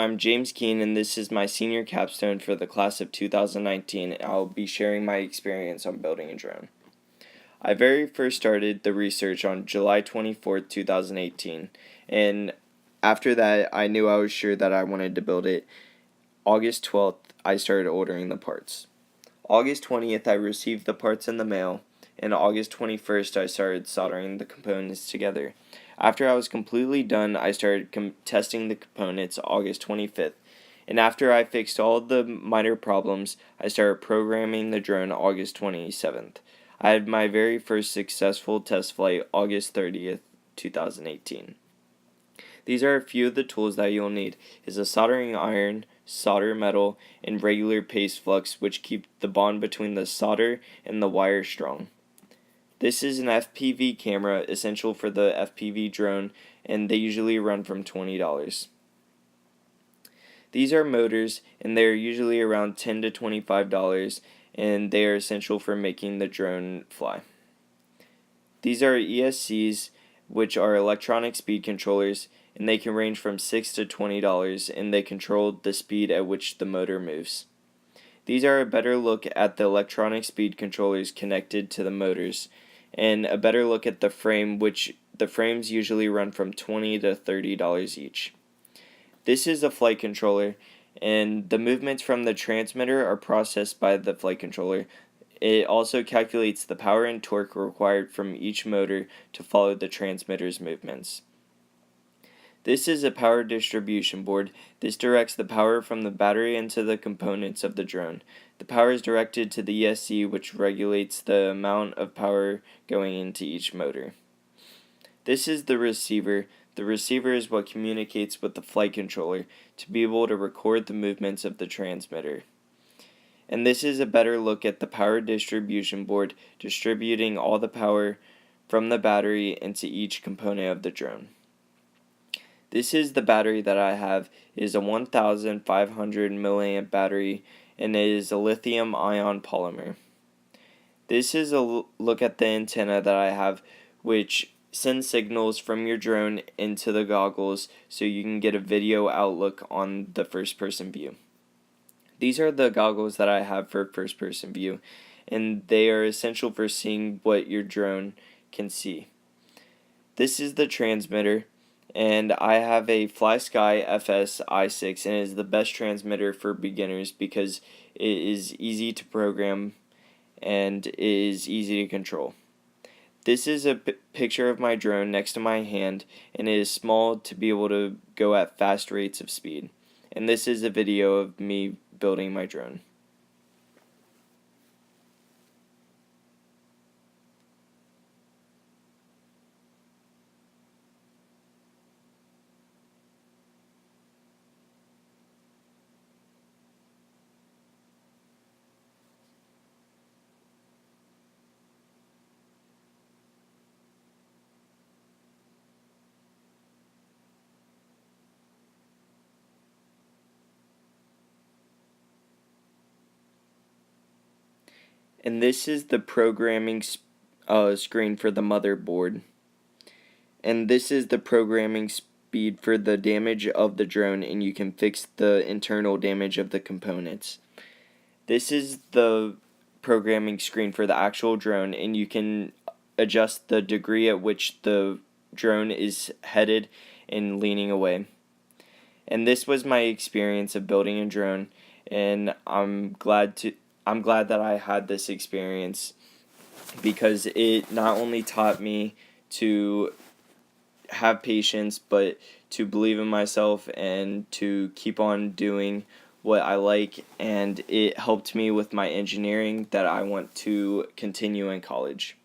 I'm James Keene, and this is my senior capstone for the class of 2019, and I'll be sharing my experience on building a drone. I very first started the research on July 24th, 2018, and after that, I knew I was sure that I wanted to build it. August 12th, I started ordering the parts. August 20th, I received the parts in the mail, and August 21st, I started soldering the components together. After I was completely done, I started testing the components August 25th, and after I fixed all the minor problems, I started programming the drone August 27th. I had my very first successful test flight August 30th, 2018. These are a few of the tools that you'll need: is a soldering iron, solder metal, and regular paste flux, which keep the bond between the solder and the wire strong. This is an FPV camera, essential for the FPV drone, and they usually run from $20. These are motors, and they are usually around $10 to $25, and they are essential for making the drone fly. These are ESCs, which are electronic speed controllers, and they can range from $6 to $20, and they control the speed at which the motor moves. These are a better look at the electronic speed controllers connected to the motors, and a better look at the frame, which the frames usually run from $20 to $30 each. This is a flight controller, and the movements from the transmitter are processed by the flight controller. It also calculates the power and torque required from each motor to follow the transmitter's movements. This is a power distribution board. This directs the power from the battery into the components of the drone. The power is directed to the ESC, which regulates the amount of power going into each motor. This is the receiver. The receiver is what communicates with the flight controller to be able to record the movements of the transmitter. And this is a better look at the power distribution board, distributing all the power from the battery into each component of the drone. This is the battery that I have. It is a 1,500 milliamp battery, and it is a lithium ion polymer. This is a look at the antenna that I have, which sends signals from your drone into the goggles so you can get a video outlook on the first person view. These are the goggles that I have for first person view, and they are essential for seeing what your drone can see. This is the transmitter, and I have a FlySky FS i6, and it is the best transmitter for beginners because it is easy to program and it is easy to control. This is a picture of my drone next to my hand, and it is small to be able to go at fast rates of speed. And this is a video of me building my drone. And this is the programming screen for the motherboard. And this is the programming speed for the damage of the drone, and you can fix the internal damage of the components. This is the programming screen for the actual drone, and you can adjust the degree at which the drone is headed and leaning away. And this was my experience of building a drone, and I'm glad that I had this experience because it not only taught me to have patience, but to believe in myself and to keep on doing what I like, and it helped me with my engineering that I want to continue in college.